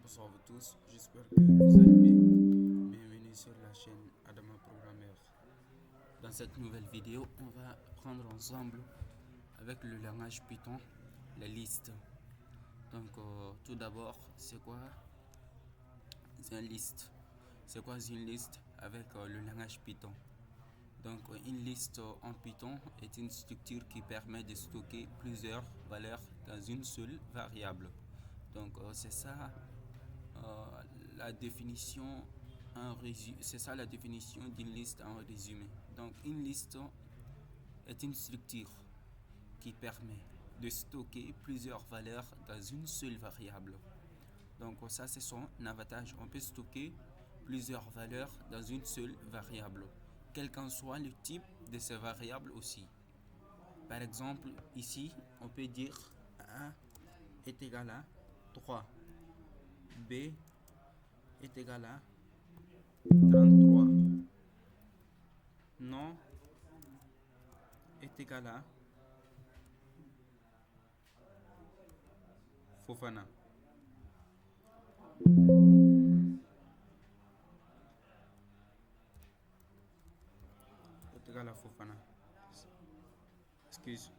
Bonsoir vous tous, j'espère que vous allez bien. Bienvenue sur la chaîne Adama Programmeur. Dans cette nouvelle vidéo, on va prendre ensemble avec le langage Python les listes. Donc tout d'abord, c'est quoi une liste? C'est quoi une liste avec le langage Python? Donc une liste en Python est une structure qui permet de stocker plusieurs valeurs dans une seule variable. Donc c'est ça euh, la définition c'est ça la définition d'une liste en résumé. Donc une liste est une structure qui permet de stocker plusieurs valeurs dans une seule variable. Donc ça c'est son avantage. On peut stocker plusieurs valeurs dans une seule variable, quel qu'en soit le type de ces variables aussi. Par exemple, ici, on peut dire A est égal à 3, B est égal à 33, non est égal à Fofana. Est égal à Fofana. Excuse.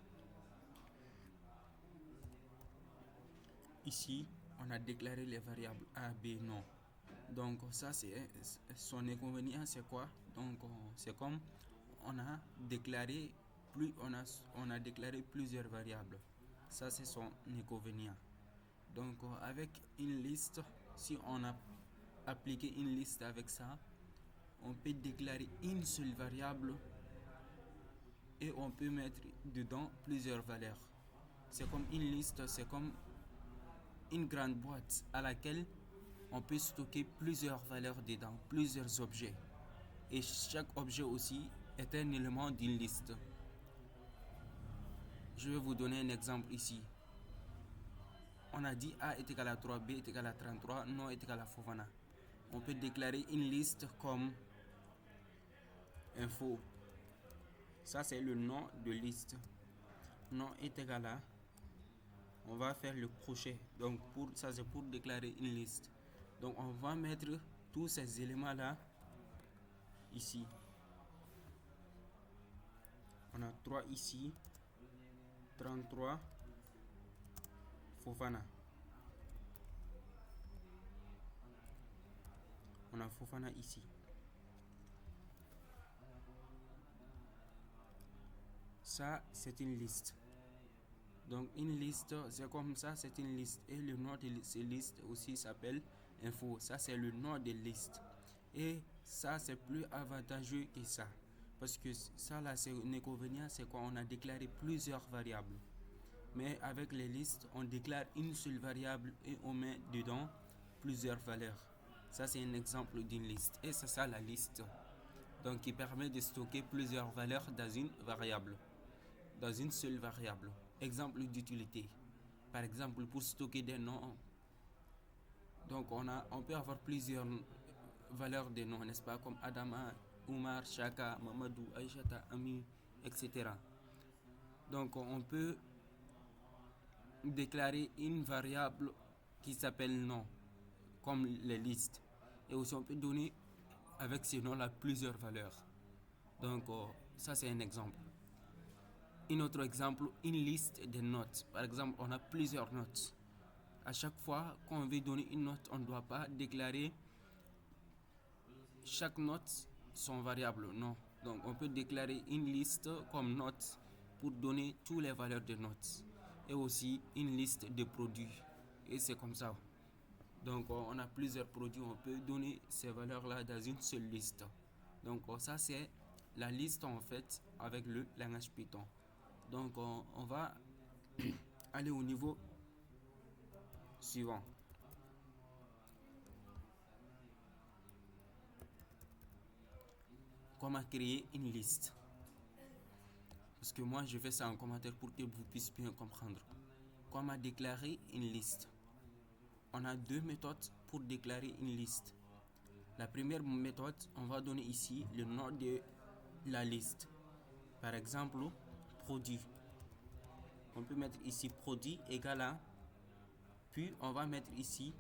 Ici, on a déclaré les variables A, B, non. Donc ça, c'est son inconvénient, c'est quoi? Donc c'est comme on a déclaré on a déclaré plusieurs variables. Ça, c'est son inconvénient. Donc avec une liste, si on a appliqué une liste avec ça, on peut déclarer une seule variable et on peut mettre dedans plusieurs valeurs. C'est comme une liste, c'est comme une grande boîte à laquelle on peut stocker plusieurs valeurs dedans, plusieurs objets. Et chaque objet aussi est un élément d'une liste. Je vais vous donner un exemple ici. On a dit A est égal à 3, B est égal à 33, non est égal à Fofana. On peut déclarer une liste comme info. Ça c'est le nom de liste. Non est égal à. On va faire le crochet. Donc ça c'est pour déclarer une liste. Donc on va mettre tous ces éléments là ici. On a 3 ici, 33, Fofana. On a Fofana ici. Ça, c'est une liste. Donc une liste, c'est comme ça, c'est une liste. Et le nom de ces listes aussi s'appelle info. Ça, c'est le nom de liste. Et ça, c'est plus avantageux que ça. Parce que ça, là, c'est un inconvénient, c'est qu'on a déclaré plusieurs variables. Mais avec les listes, on déclare une seule variable et on met dedans plusieurs valeurs. Ça, c'est un exemple d'une liste. Et c'est ça la liste. Donc, qui permet de stocker plusieurs valeurs dans une variable, dans une seule variable. Exemple d'utilité. Par exemple, pour stocker des noms, donc on peut avoir plusieurs valeurs de noms, n'est-ce pas, comme Adama, Oumar, Chaka, Mamadou, Aïchata, Ami, etc. Donc, on peut déclarer une variable qui s'appelle nom, comme les listes. Et aussi, on peut donner avec ces noms-là plusieurs valeurs. Donc, ça, c'est un exemple. Un autre exemple, une liste de notes. Par exemple, on a plusieurs notes. À chaque fois qu'on veut donner une note, on ne doit pas déclarer chaque note son variable. Non. Donc, on peut déclarer une liste comme note pour donner toutes les valeurs de notes. Et aussi une liste de produits. Et c'est comme ça. Donc, on a plusieurs produits. On peut donner ces valeurs-là dans une seule liste. Donc, ça, c'est la liste en fait avec le langage Python. Donc, on va aller au niveau suivant. Comment créer une liste? Parce que moi, je fais ça en commentaire pour que vous puissiez bien comprendre. Comment déclarer une liste? On a deux méthodes pour déclarer une liste. La première méthode, on va donner ici le nom de la liste. Par exemple, produit. On peut mettre ici produit égal à, puis on va mettre ici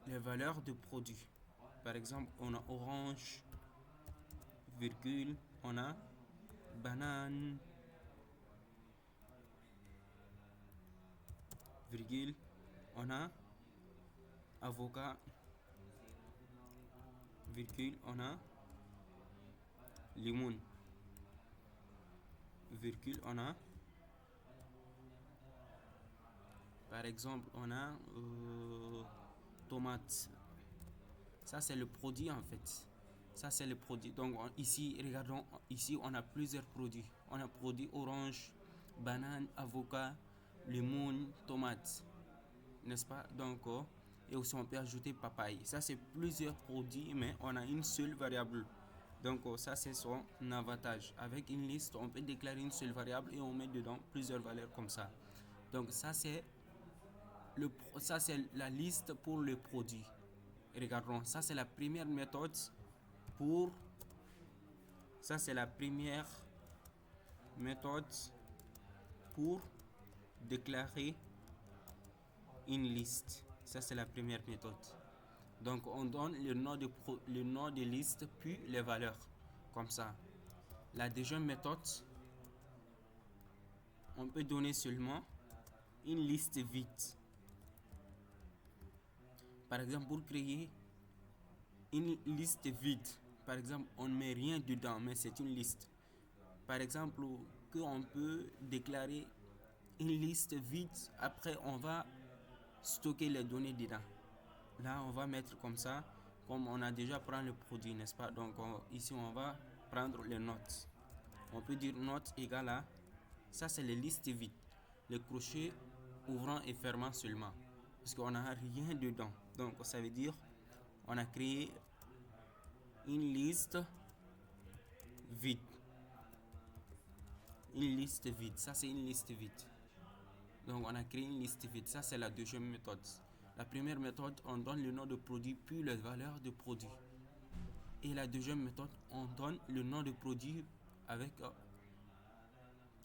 les valeurs de produits. Par exemple, on a orange, virgule, on a banane, virgule, on a avocat, virgule, on a limon, virgule, on a, par exemple, on a tomate. Ça, c'est le produit en fait. Ça, c'est le produit. Donc, ici, regardons, ici, on a plusieurs produits. On a produit orange, banane, avocat, limon, tomate. N'est-ce pas? Donc, et aussi, on peut ajouter papaye. Ça, c'est plusieurs produits, mais on a une seule variable. Donc, ça, c'est son avantage. Avec une liste, on peut déclarer une seule variable et on met dedans plusieurs valeurs comme ça. Donc, ça, c'est la liste pour le produit. Regardons, ça, c'est la première méthode pour ça c'est la première méthode pour déclarer une liste. Ça c'est la première méthode. Donc on donne le nom de liste puis les valeurs comme ça. La deuxième méthode, on peut donner seulement une liste vide. Par exemple, pour créer une liste vide, par exemple, on ne met rien dedans, mais c'est une liste. Par exemple, qu'on peut déclarer une liste vide, après on va stocker les données dedans. Là, on va mettre comme ça, comme on a déjà pris le produit, n'est-ce pas? Donc ici, on va prendre les notes. On peut dire note égale à, ça c'est les listes vides, les crochets ouvrant et fermant seulement, parce qu'on n'a rien dedans. Donc ça veut dire on a créé une liste vide. Une liste vide, ça c'est une liste vide. Donc on a créé une liste vide, ça c'est la deuxième méthode. La première méthode, on donne le nom de produit puis les valeurs de produit. Et la deuxième méthode, on donne le nom de produit avec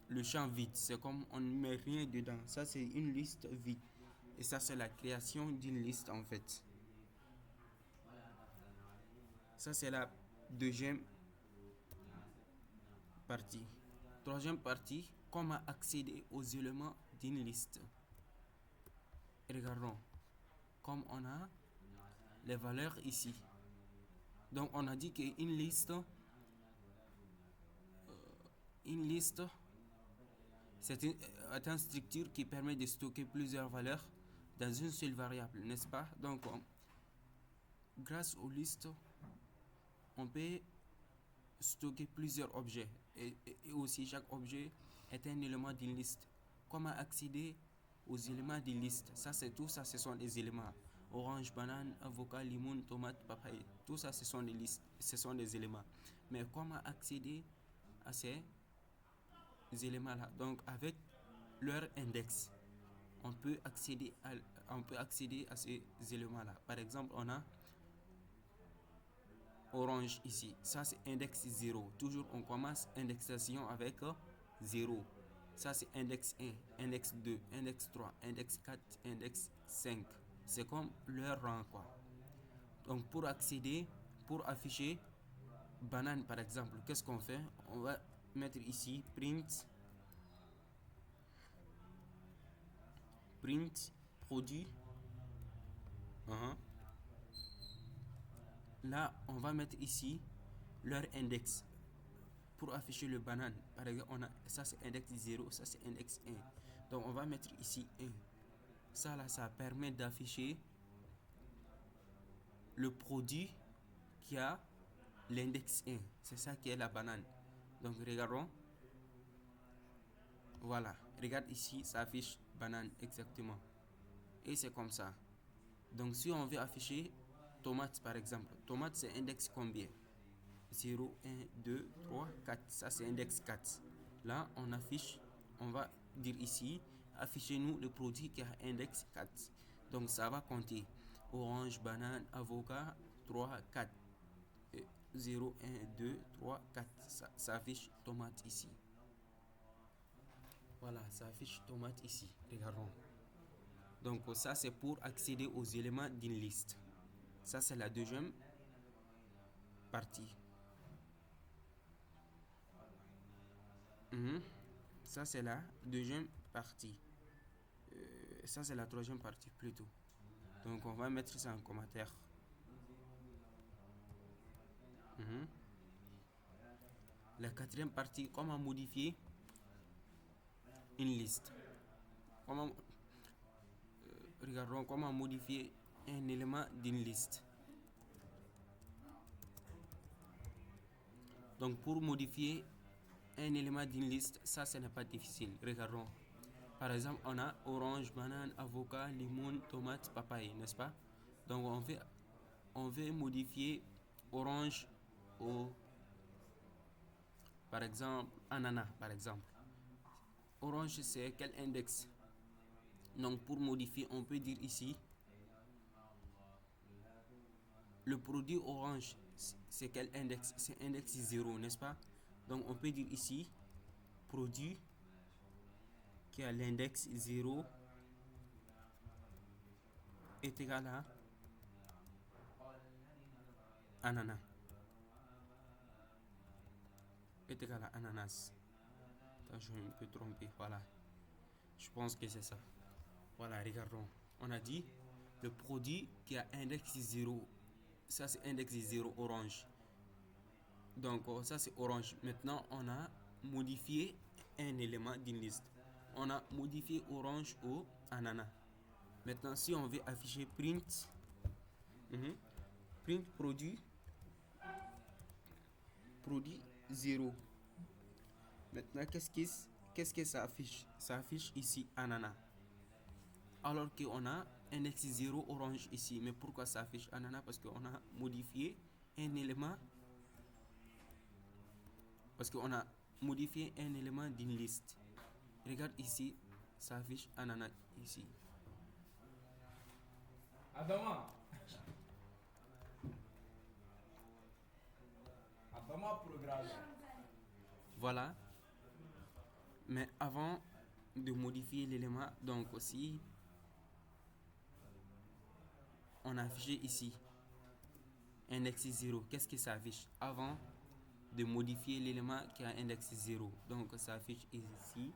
le champ vide. C'est comme on ne met rien dedans. Ça c'est une liste vide. Et ça c'est la création d'une liste en fait. Ça c'est la deuxième partie. Troisième partie, comment accéder aux éléments d'une liste. Regardons, comme on a les valeurs ici. Donc on a dit qu'une liste, c'est une structure qui permet de stocker plusieurs valeurs dans une seule variable, n'est-ce pas? Donc grâce aux listes, on peut stocker plusieurs objets et aussi chaque objet est un élément d'une liste. Comment accéder aux éléments d'une liste? Ça c'est tout ça, ce sont des éléments. Orange, banane, avocat, limon, tomate, papaye. Tout ça ce sont des listes, ce sont des éléments. Mais comment accéder à ces éléments là? Donc avec leur index, on peut accéder à ces éléments là. Par exemple, on a orange ici, ça c'est index 0. Toujours on commence indexation avec 0. Ça c'est index 1, index 2, index 3, index 4, index 5. C'est comme leur rang quoi. Donc pour accéder, pour afficher banane par exemple, qu'est-ce qu'on fait? On va mettre ici print produit. Là, on va mettre ici leur index pour afficher le banane. Par exemple, ça c'est index 0, ça c'est index 1. Donc on va mettre ici 1. Ça là, ça permet d'afficher le produit qui a l'index 1. C'est ça qui est la banane. Donc regardons. Voilà, regarde ici, ça affiche banane exactement. Et c'est comme ça. Donc si on veut afficher tomate par exemple, tomate c'est index combien? 0, 1, 2, 3, 4. Ça c'est index 4. Là on affiche, on va dire ici, affichez-nous le produit qui a index 4. Donc ça va compter. Orange, banane, avocat, 3, 4. 0, 1, 2, 3, 4. Ça affiche tomate ici. Voilà, ça affiche tomate ici. Regardons. Donc ça c'est pour accéder aux éléments d'une liste. Ça, c'est la deuxième partie. Ça, c'est la deuxième partie. Ça, c'est la troisième partie plutôt. Donc, on va mettre ça en commentaire. La quatrième partie, comment modifier une liste. Regardons comment modifier un élément d'une liste. Donc, pour modifier un élément d'une liste, ça, ce n'est pas difficile. Regardons. Par exemple, on a orange, banane, avocat, limon, tomate, papaye, n'est-ce pas? Donc, on veut modifier orange au, par exemple, ananas, par exemple. Orange, c'est quel index? Donc, pour modifier, on peut dire ici, le produit orange, c'est quel index? C'est index 0, n'est-ce pas? Donc, on peut dire ici, produit qui a l'index 0 est égal à ananas. Est égal à ananas. Attends, je vais un peu tromper. Voilà. Je pense que c'est ça. Voilà, regardons. On a dit le produit qui a index 0. Ça, c'est index 0 orange. Donc, ça, c'est orange. Maintenant, on a modifié un élément d'une liste. On a modifié orange au ananas. Maintenant, si on veut afficher print, print produit 0. Maintenant, qu'est-ce que ça affiche? Ça affiche ici ananas. Alors qu'on a index 0 orange ici. Mais pourquoi ça affiche ananas? Parce qu'on a modifié un élément. Parce qu'on a modifié un élément d'une liste. Regarde ici, ça affiche ananas ici. Adama programme. Voilà. Mais avant de modifier l'élément, donc aussi, on a affiché ici index 0. Qu'est-ce que ça affiche? Avant de modifier l'élément qui a index 0. Donc ça affiche ici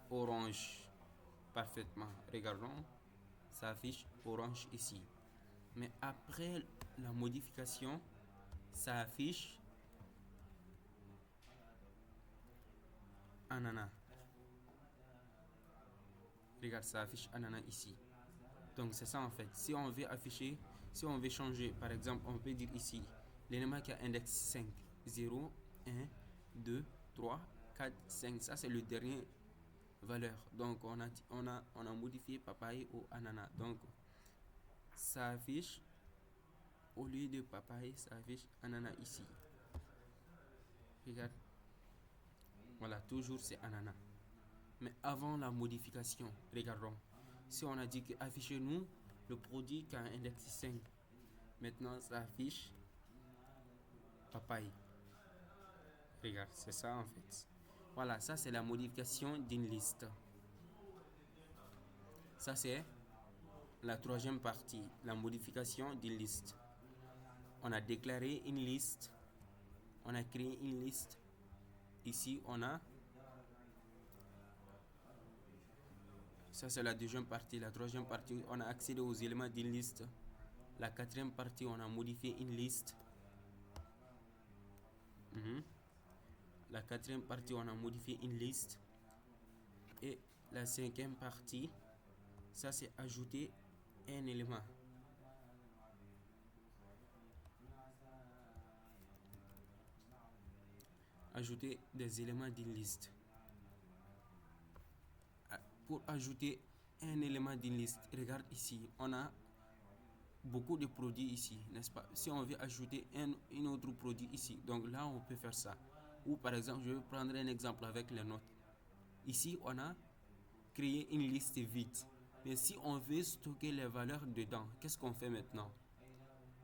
orange. Parfaitement. Regardons. Ça affiche orange ici. Mais après la modification, ça affiche ananas. Regarde, ça affiche ananas ici. Donc c'est ça en fait. Si on veut afficher, si on veut changer, par exemple, on peut dire ici l'élément qui a index 5. 0, 1, 2, 3, 4, 5. Ça c'est le dernier valeur. Donc on a modifié papaye au ananas. Donc ça affiche, au lieu de papaye, ça affiche ananas ici. Regarde. Voilà, toujours c'est ananas. Mais avant la modification, regardons. Si on a dit que affichez-nous le produit qui a un index 5. Maintenant, ça affiche papaye. Regarde, c'est ça en fait. Voilà, ça c'est la modification d'une liste. Ça c'est la troisième partie, la modification d'une liste. On a déclaré une liste. On a créé une liste. Ici, on a... Ça c'est la deuxième partie. La troisième partie, on a accédé aux éléments d'une liste. La quatrième partie, on a modifié une liste. La quatrième partie, on a modifié une liste. Et la cinquième partie, ça c'est ajouter un élément. Ajouter des éléments d'une liste. Pour ajouter un élément d'une liste, regarde ici, on a beaucoup de produits ici, n'est-ce pas? Si on veut ajouter un autre produit ici, donc là on peut faire ça. Ou par exemple, je vais prendre un exemple avec les notes. Ici, on a créé une liste vide. Mais si on veut stocker les valeurs dedans, qu'est-ce qu'on fait maintenant?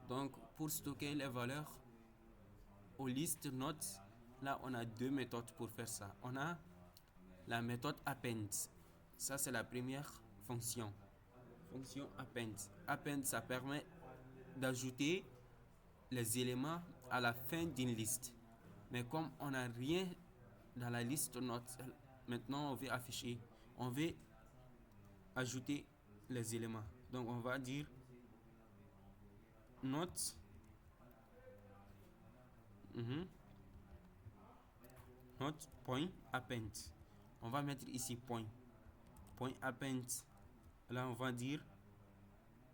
Donc, pour stocker les valeurs aux listes notes, là, on a deux méthodes pour faire ça. On a la méthode append. Ça, c'est la première fonction. Fonction append. Append, ça permet d'ajouter les éléments à la fin d'une liste. Mais comme on n'a rien dans la liste notes, maintenant on veut afficher, on veut ajouter les éléments. Donc on va dire note note point append. On va mettre ici point append. Là on va dire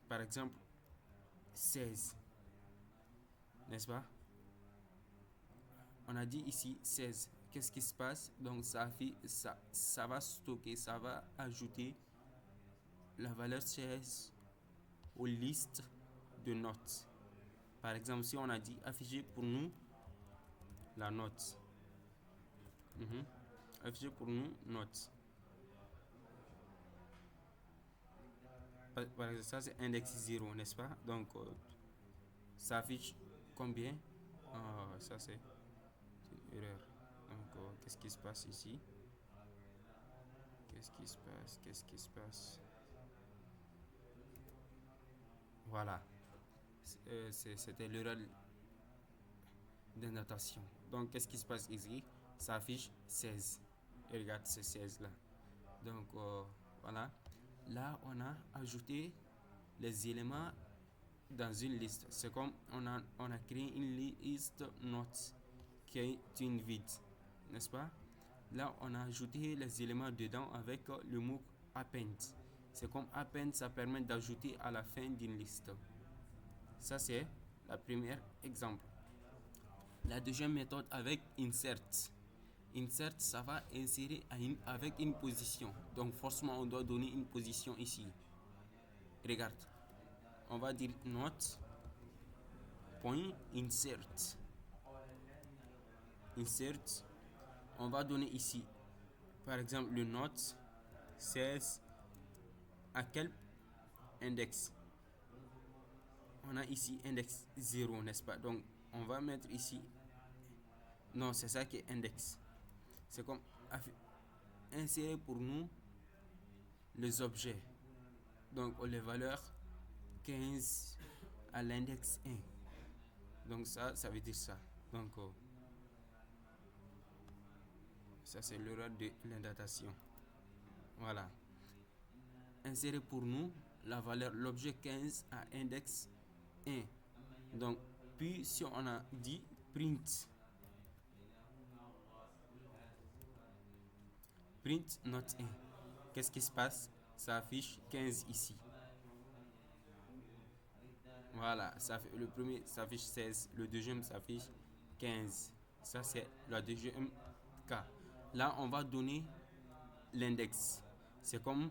par exemple 16, n'est-ce pas? On a dit ici 16. Qu'est-ce qui se passe? Donc ça va stocker, ça va ajouter la valeur 16 aux listes de notes. Par exemple, si on a dit afficher pour nous la note. Afficher pour nous note. Par exemple, ça c'est index 0, n'est-ce pas? Donc ça affiche combien? Ça c'est une erreur. Donc qu'est-ce qui se passe ici? Qu'est-ce qui se passe? Voilà. C'était l'erreur d'indentation. Donc qu'est-ce qui se passe ici? Ça affiche 16. Et regarde, c'est 16 là. Donc voilà. Là, on a ajouté les éléments dans une liste. C'est comme on a créé une liste notes qui est une vide, n'est-ce pas? Là, on a ajouté les éléments dedans avec le mot append. C'est comme append, ça permet d'ajouter à la fin d'une liste. Ça, c'est la première exemple. La deuxième méthode avec insert. Insert, ça va insérer avec une position. Donc, forcément, on doit donner une position ici. Regarde. On va dire note point insert. Insert. On va donner ici, par exemple, le note 16 à quel index? On a ici index 0, n'est-ce pas? Donc, on va mettre ici. Non, c'est ça qui est index. C'est comme insérer pour nous les objets. Donc, les valeurs 15 à l'index 1. Donc, ça veut dire ça. Donc, ça c'est l'erreur de l'indentation. Voilà. Insérer pour nous la valeur, l'objet 15 à index 1. Donc, puis si on a dit print note 1, qu'est-ce qui se passe? Ça affiche 15 ici. Voilà, le premier s'affiche 16, le deuxième s'affiche 15. Ça c'est le deuxième cas. Là, on va donner l'index. C'est comme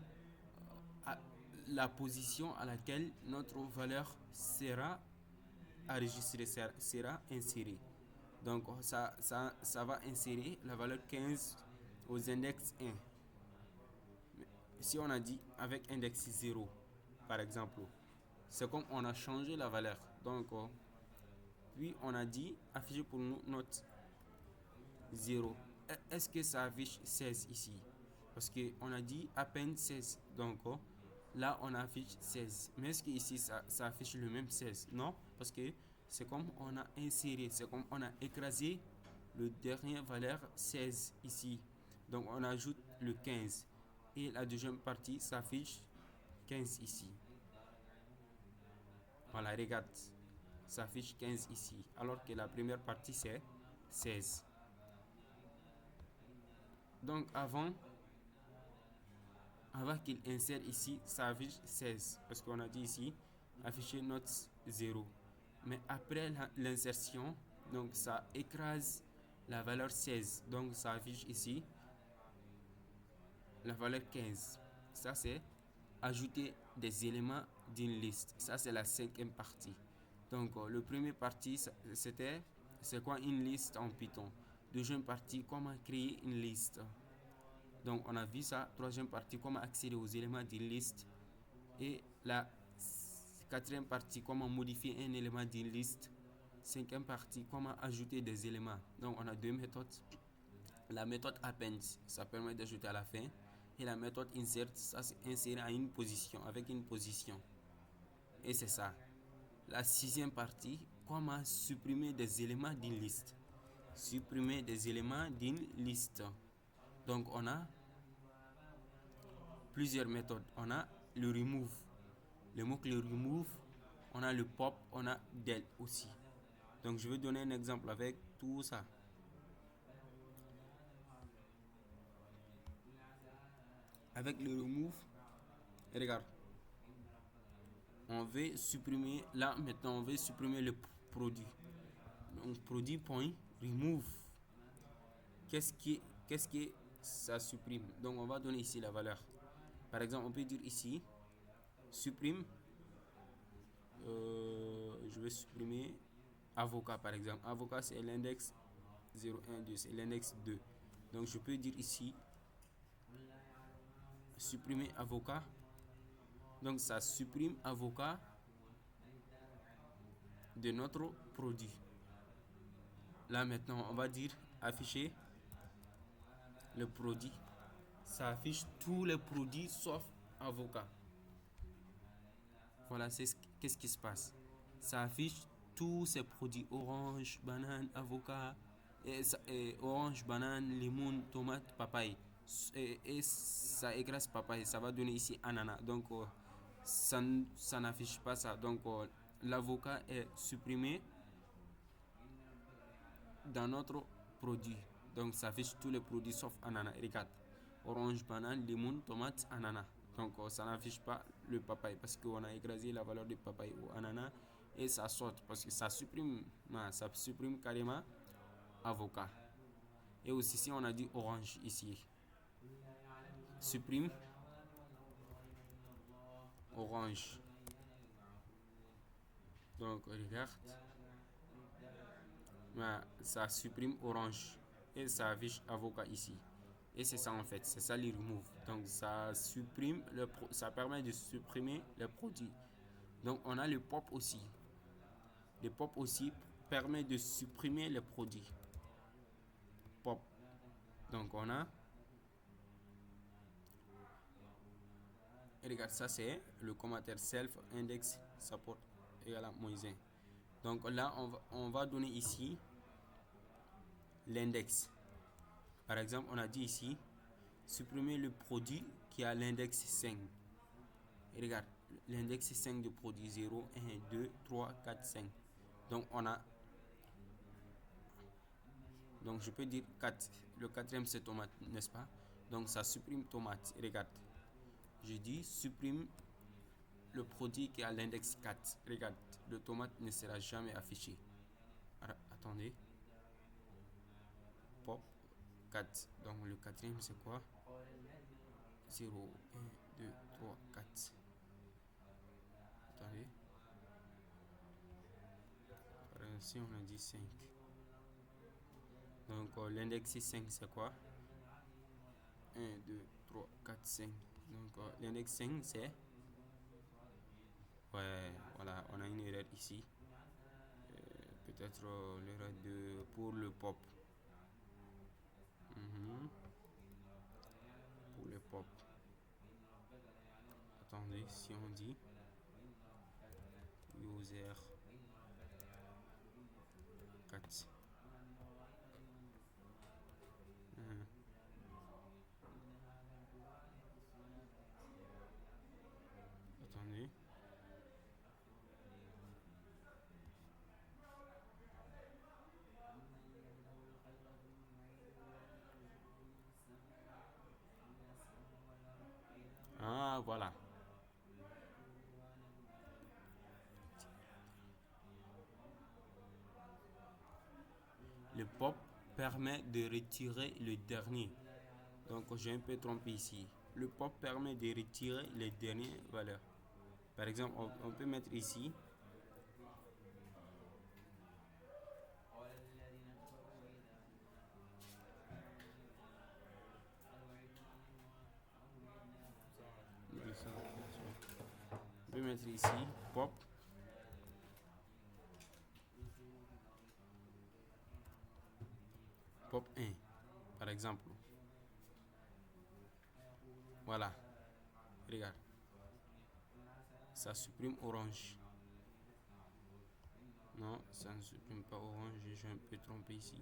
la position à laquelle notre valeur sera enregistrée, sera insérée. Donc ça va insérer la valeur 15 aux index 1. Si on a dit avec index 0, par exemple, c'est comme on a changé la valeur. Donc, puis on a dit afficher pour nous note 0. Est-ce que ça affiche 16 ici? Parce qu'on a dit à peine 16. Donc, là, on affiche 16. Mais est-ce qu'ici, ça affiche le même 16? Non, parce que c'est comme on a inséré, c'est comme on a écrasé le dernier valeur 16 ici. Donc, on ajoute le 15. Et la deuxième partie s'affiche 15 ici. Voilà, regarde. Ça affiche 15 ici. Alors que la première partie, c'est 16. Donc, avant qu'il insère ici, ça affiche 16. Parce qu'on a dit ici, afficher note 0. Mais après l'insertion, donc ça écrase la valeur 16. Donc, ça affiche ici la valeur 15. Ça, c'est ajouter des éléments d'une liste. Ça, c'est la cinquième partie. Donc, le premier partie, c'est quoi une liste en Python. Deuxième partie, comment créer une liste. Donc, on a vu ça. Troisième partie, comment accéder aux éléments d'une liste. Et la quatrième partie, comment modifier un élément d'une liste. Cinquième partie, comment ajouter des éléments. Donc, on a deux méthodes. La méthode append, ça permet d'ajouter à la fin. Et la méthode insert, ça c'est insérer à une position, avec une position. Et c'est ça. la sixième partie, comment supprimer des éléments d'une liste. Supprimer des éléments d'une liste. Donc on a plusieurs méthodes. On a le remove. Le mot-clé remove, on a le pop, on a del aussi. Donc je vais donner un exemple avec tout ça. Avec le remove, regarde. On veut supprimer, là maintenant on veut supprimer le produit. Donc produit.remove. Qu'est-ce que ça supprime? Donc on va donner ici la valeur. Par exemple, on peut dire ici supprime. Je vais supprimer avocat par exemple. Avocat c'est l'index 0, 1, 2, c'est l'index 2. Donc je peux dire ici supprimer avocat. Donc ça supprime avocat de notre produit. Là maintenant on va dire afficher le produit. Ça affiche tous les produits sauf avocat. Voilà, qu'est-ce qui se passe. Ça affiche tous ces produits orange, banane, avocat, orange, banane, limon, tomate, papaye. Et ça écrase papaye. Ça va donner ici ananas. Donc ça n'affiche pas ça. Donc l'avocat est supprimé dans notre produit. Donc ça affiche tous les produits sauf ananas. Regarde. Orange, banane, limon, tomate, ananas. Donc ça n'affiche pas le papaye parce qu'on a écrasé la valeur du papaye ou ananas et ça saute parce que ça supprime carrément avocat. Et aussi si on a dit orange ici, supprime orange. Donc regarde, ça supprime orange et ça affiche avocat ici. Et c'est ça en fait, c'est ça les remove. Donc ça supprime ça permet de supprimer le produit. Donc on a le pop aussi. Le pop aussi permet de supprimer les produits. Pop. Donc on a. Regarde, ça c'est le commentaire self index support égal à -1. Donc là on va donner ici l'index. Par exemple, on a dit ici supprimer le produit qui a l'index 5. Et regarde, l'index 5 de produit 0, 1, 2, 3, 4, 5. Donc on a. Donc je peux dire 4. Le quatrième c'est tomate, n'est-ce pas? Donc ça supprime tomate. Regarde. Je dis supprime le produit qui a l'index 4. Regarde, le tomate ne sera jamais affiché. Alors, attendez. Pop 4. Donc le quatrième c'est quoi? 0, 1, 2, 3, 4. Attendez. Ici on a dit 5. Donc l'index 5 c'est quoi? 1, 2, 3, 4, 5. Donc l'index 5 c'est. Ouais, voilà, on a une erreur ici. Peut-être l'erreur pour le pop. Pour le pop. Attendez, si on dit user 4. Attendez. Ah, voilà. Le pop permet de retirer le dernier. Donc j'ai un peu trompé ici. Le pop permet de retirer les dernières valeurs. Par exemple, on peut mettre ici. On peut mettre ici pop. Pop 1, par exemple. Voilà. Regarde. Ça supprime orange. Non, ça ne supprime pas orange. J'ai un peu trompé ici.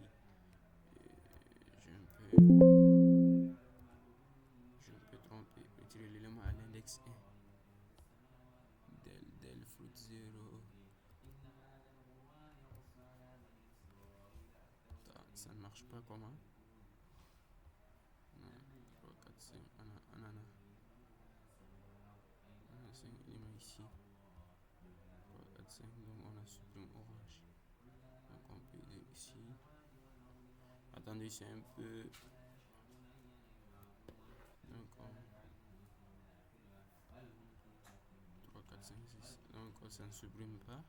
J'ai un peu trompé. Retirer l'élément à l'index 1. Del fruit 0. Ça ne marche pas comment? 3, 4, 5, ananas. On a 5 éléments ici. 3, 4, 5, donc on a supprimé orange. Donc on peut dire ici. Attendez, c'est un peu. Donc 3, 4, 5, 6. Donc ça ne supprime pas.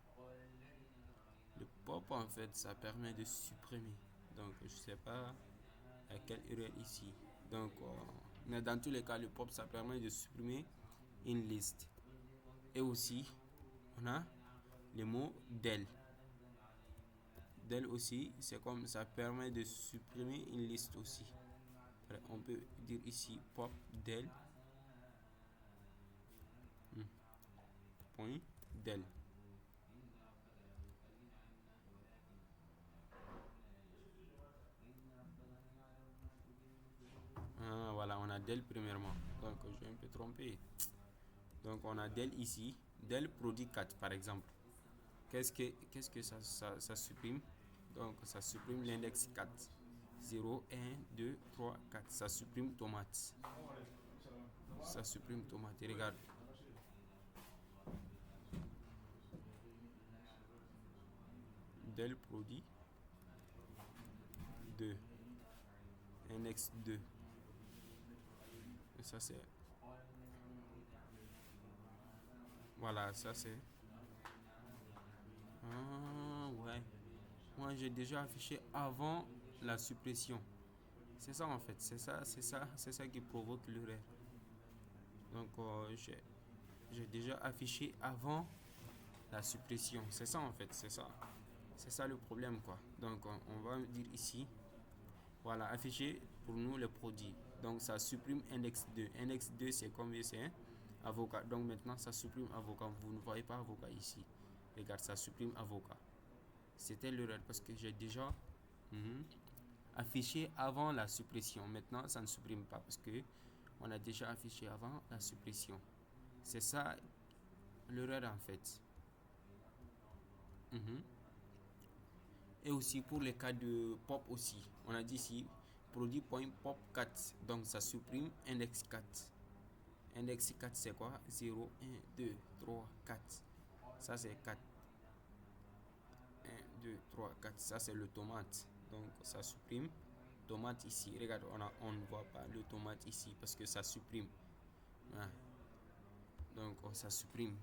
Le pop en fait ça permet de supprimer. Donc je sais pas à quelle erreur ici. Donc mais dans tous les cas le pop ça permet de supprimer une liste. Et aussi on a le mot del. Del aussi c'est comme ça permet de supprimer une liste aussi. On peut dire ici pop del point del. Voilà, on a del premièrement. Donc j'ai un peu trompé. Donc on a del ici. Del produit 4 par exemple. Qu'est-ce que ça supprime? Donc ça supprime l'index 4. 0, 1, 2, 3, 4. Ça supprime tomate. Ça supprime tomate. Et regarde. Del produit 2. Index 2. Et ça c'est. Voilà, ça c'est. Ah ouais. Moi j'ai déjà affiché avant la suppression. C'est ça en fait. C'est ça qui provoque l'erreur. Donc j'ai déjà affiché avant la suppression. C'est ça en fait. C'est ça le problème quoi. Donc on va dire ici. Voilà, afficher pour nous le produit. Donc ça supprime index 2. Index 2 c'est combien? C'est un avocat. Donc maintenant ça supprime avocat. Vous ne voyez pas avocat ici. Regarde, ça supprime avocat. C'était l'erreur parce que j'ai déjà affiché avant la suppression. Maintenant ça ne supprime pas parce que on a déjà affiché avant la suppression. C'est ça l'erreur en fait. Et aussi pour les cas de pop aussi. On a dit ici produit.pop 4. Donc ça supprime index 4. Index 4 c'est quoi? 0, 1, 2, 3, 4. Ça c'est 4. 1, 2, 3, 4. Ça c'est le tomate. Donc ça supprime tomate ici. Regarde, on ne voit pas le tomate ici parce que ça supprime. Ah. Donc ça supprime.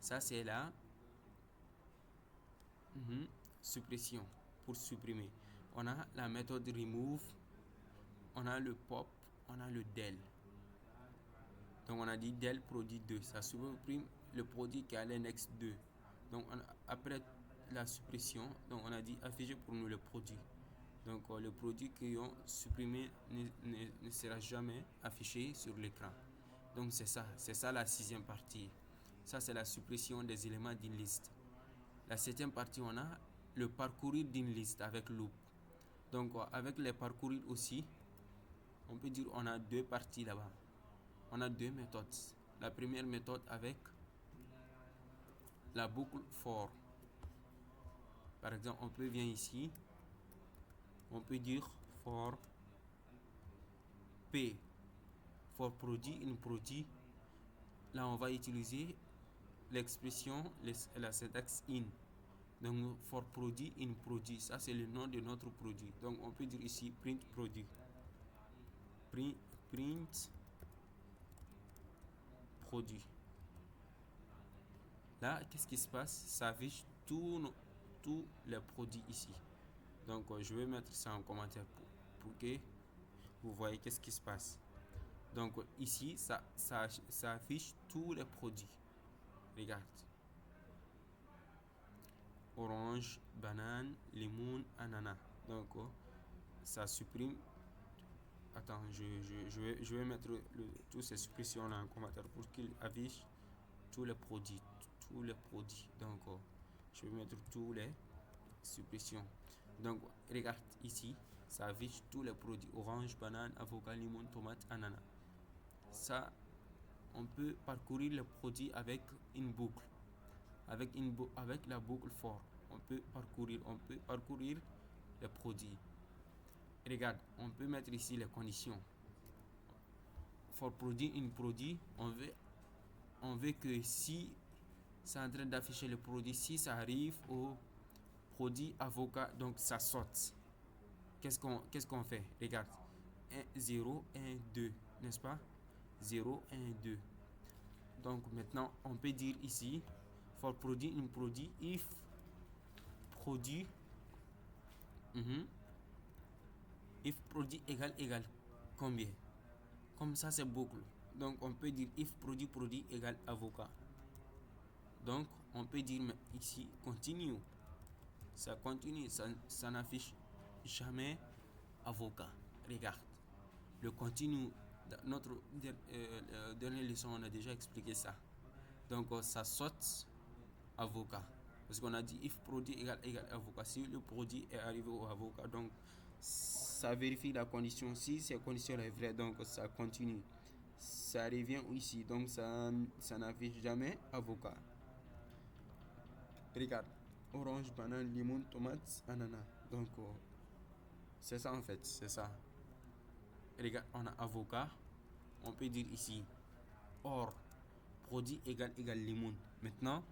Ça c'est la suppression pour supprimer. On a la méthode remove, on a le pop, on a le del. Donc on a dit del produit 2, ça supprime le produit qui a l'index 2. Donc après la suppression, donc on a dit afficher pour nous le produit. Donc le produit qui ont supprimé ne sera jamais affiché sur l'écran. Donc c'est ça la sixième partie. Ça c'est la suppression des éléments d'une liste. La septième partie, on a le parcourir d'une liste avec loop. Donc avec les parcourir aussi, on peut dire on a deux parties là-bas. On a deux méthodes. La première méthode avec la boucle for. Par exemple, on peut venir ici, on peut dire for P, for produit, une produit. Là, on va utiliser l'expression, la syntaxe in. Donc, for produit, in produit, ça c'est le nom de notre produit. Donc, on peut dire ici print produit. Print produit. Là, qu'est-ce qui se passe? Ça affiche tous les produits ici. Donc, je vais mettre ça en commentaire pour que vous voyez qu'est-ce qui se passe. Donc, ici, ça affiche tous les produits. Regarde. Orange, banane, limon, ananas. Donc, ça supprime. Attends, je vais mettre toutes ces suppressions là en commentaire pour qu'il affiche tous les produits. Donc, Je vais mettre tous les suppressions. Donc, regarde ici, ça affiche tous les produits orange, banane, avocat, limon, tomate, ananas. Ça, on peut parcourir les produits avec une boucle. Avec la boucle for, on peut parcourir les produits. Regarde, on peut mettre ici les conditions. Pour produire un produit, on veut que si c'est en train d'afficher le produit, si ça arrive au produit avocat, donc ça saute. Qu'est-ce qu'on fait? Regarde, 1, 0, 1, 2, n'est-ce pas? 0, 1, 2. Donc maintenant, on peut dire ici, pour produire un produit, if produit, if produit égal combien? Comme ça, c'est boucle. Donc on peut dire if produit égal avocat. Donc on peut dire ici continue. Ça continue, ça n'affiche jamais avocat. Regarde, le continue. Notre dernière leçon, on a déjà expliqué ça. Donc ça saute avocat. Parce qu'on a dit if produit égal avocat. Si le produit est arrivé au avocat, donc ça vérifie la condition. Si cette condition est vraie, donc ça continue. Ça revient ici, donc ça n'affiche jamais avocat. Regarde, orange, banane, limon, tomate, ananas. Donc c'est ça en fait, c'est ça. Regarde, on a avocat. On peut dire ici or produit égal limon. Maintenant,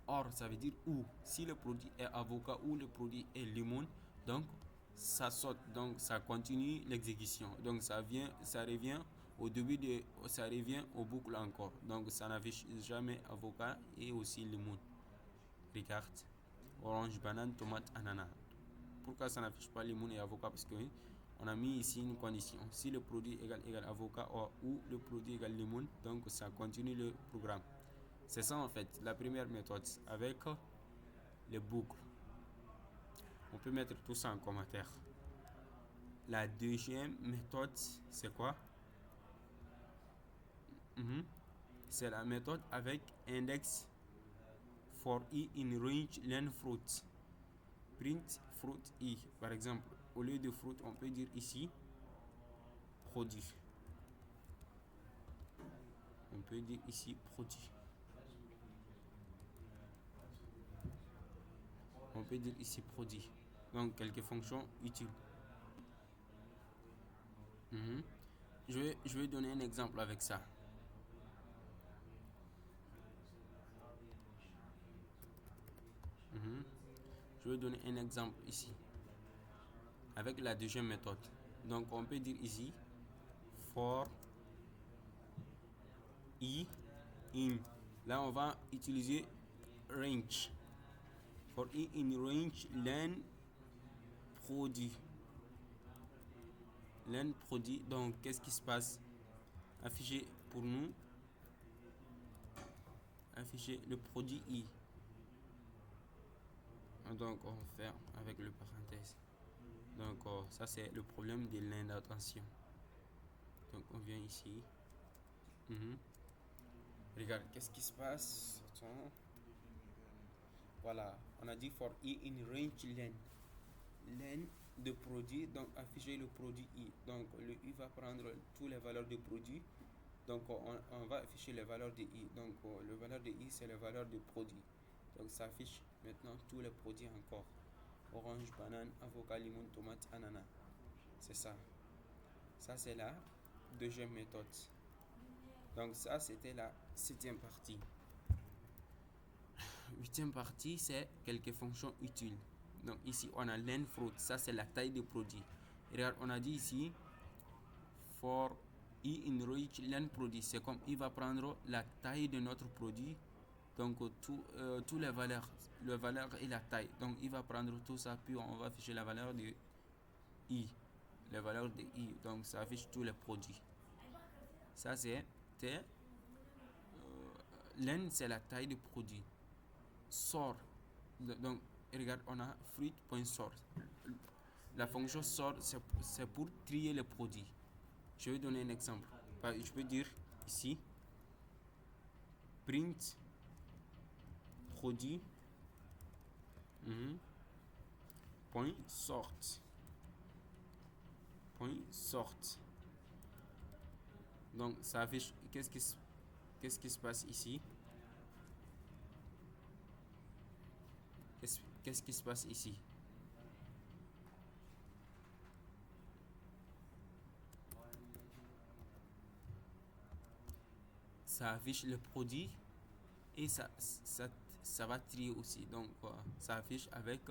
or ça veut dire où. Si le produit est avocat ou le produit est limon, donc ça saute, donc ça continue l'exécution. Donc ça revient au début ça revient au boucle encore. Donc ça n'affiche jamais avocat et aussi limon. Regarde, orange, banane, tomate, ananas. Pourquoi ça n'affiche pas limon et avocat? Parce que on a mis ici une condition. Si le produit égal avocat ou le produit égal limon, donc ça continue le programme. C'est ça en fait, la première méthode avec les boucles. On peut mettre tout ça en commentaire. La deuxième méthode, c'est quoi? C'est la méthode avec index for i in range len fruit. Print fruit i. Par exemple, au lieu de fruit, on peut dire ici produit. On peut dire ici produit. On peut dire ici produit. Donc quelques fonctions utiles. Je vais donner un exemple avec ça. Je vais donner un exemple ici avec la deuxième méthode. Donc on peut dire ici for i in. Là on va utiliser range. For i in range len produit. Len produit. Donc qu'est-ce qui se passe? Afficher pour nous. Afficher le produit i. Donc on fait avec le parenthèse. Donc ça c'est le problème de l'indentation. Donc on vient ici. Regarde, qu'est-ce qui se passe? Attends. Voilà, on a dit for i in range len. Len de produit, donc afficher le produit i. Donc le i va prendre toutes les valeurs de produit. Donc on va afficher les valeurs de i. Donc le valeur de i c'est les valeurs de produit. Donc ça affiche maintenant tous les produits encore. Orange, banane, avocat, limon, tomate, ananas. C'est ça. Ça c'est la deuxième méthode. Donc ça c'était la 7e partie. 8e partie c'est quelques fonctions utiles. Donc ici on a len fruit, ça c'est la taille du produit. Regarde, on a dit ici for i in range len produit, c'est comme il va prendre la taille de notre produit. Donc toutes les valeurs et la taille. Donc il va prendre tout ça puis on va afficher la valeur de i. Les valeurs de i. Donc ça affiche tous les produits. Ça c'est len c'est la taille du produit. Sort. Donc regarde, on a fruit.sort. La fonction sort c'est pour trier les produits. Je vais donner un exemple. Je peux dire ici print produit Mhm. Point sort. Point sort. Donc ça affiche qu'est-ce qui se passe ici. Qu'est-ce qui se passe ici? Ça affiche le produit et ça va trier aussi. Donc ça affiche avec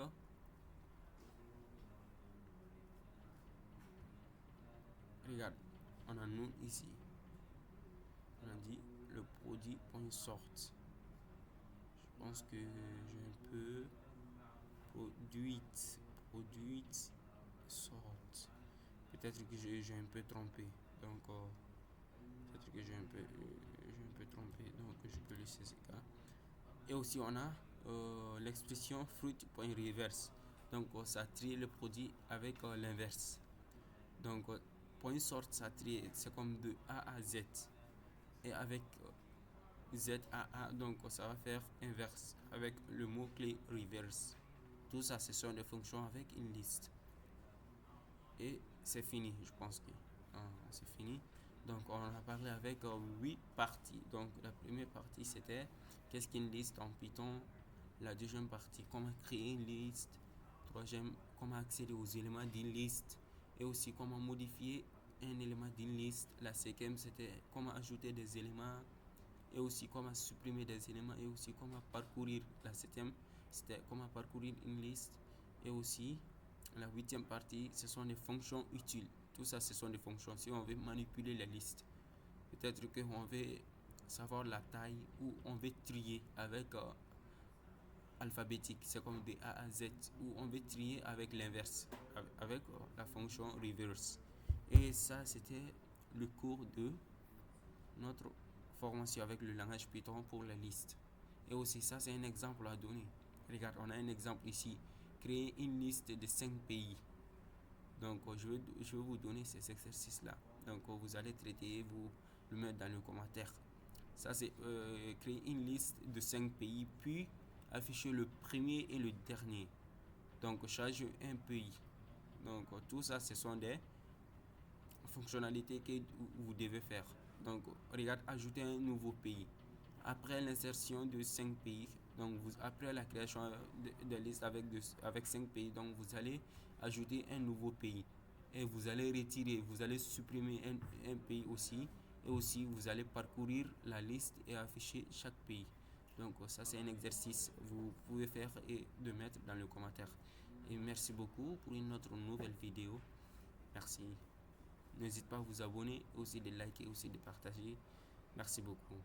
regarde, on a nous ici. On a dit le produit point sort. Je pense que j'ai un peu produit sort. Peut-être que j'ai un peu trompé. Donc peut-être que j'ai un peu trompé. Donc je peux laisser ce cas. Et aussi on a l'expression fruit.reverse. Donc ça trie le produit avec l'inverse. Donc point sort ça trie, c'est comme de A à Z. Et avec Z à A, donc ça va faire inverse avec le mot clé reverse. Tout ça ce sont des fonctions avec une liste. Et c'est fini, je pense que c'est fini. Donc on a parlé avec 8 parties. Donc la première partie c'était qu'est-ce qu'une liste en Python. La deuxième partie comment créer une liste. Troisième comment accéder aux éléments d'une liste. Et aussi comment modifier un élément d'une liste. La cinquième c'était comment ajouter des éléments. Et aussi comment supprimer des éléments. Et aussi comment parcourir. La septième c'était comment parcourir une liste. Et aussi la huitième partie, ce sont des fonctions utiles. Tout ça, ce sont des fonctions. Si on veut manipuler la liste, peut-être qu'on veut savoir la taille ou on veut trier avec alphabétique, c'est comme de A à Z, ou on veut trier avec l'inverse, avec la fonction reverse. Et ça, c'était le cours de notre formation avec le langage Python pour la liste. Et aussi, ça, c'est un exemple à donner. Regarde, on a un exemple ici. Créer une liste de 5 pays. Donc, je vais vous donner ces exercices-là. Donc, vous allez traiter, vous le mettre dans le commentaire. Ça, c'est créer une liste de 5 pays, puis afficher le premier et le dernier. Donc, charger un pays. Donc, tout ça, ce sont des fonctionnalités que vous devez faire. Donc, regarde, ajouter un nouveau pays. Après l'insertion de 5 pays, donc après la création de liste avec 5 pays, donc vous allez ajouter un nouveau pays. Et vous allez retirer, vous allez supprimer un pays aussi. Et aussi, vous allez parcourir la liste et afficher chaque pays. Donc, ça, c'est un exercice que vous pouvez faire et de mettre dans le commentaire. Et merci beaucoup pour une autre nouvelle vidéo. Merci. N'hésitez pas à vous abonner, aussi de liker, aussi de partager. Merci beaucoup.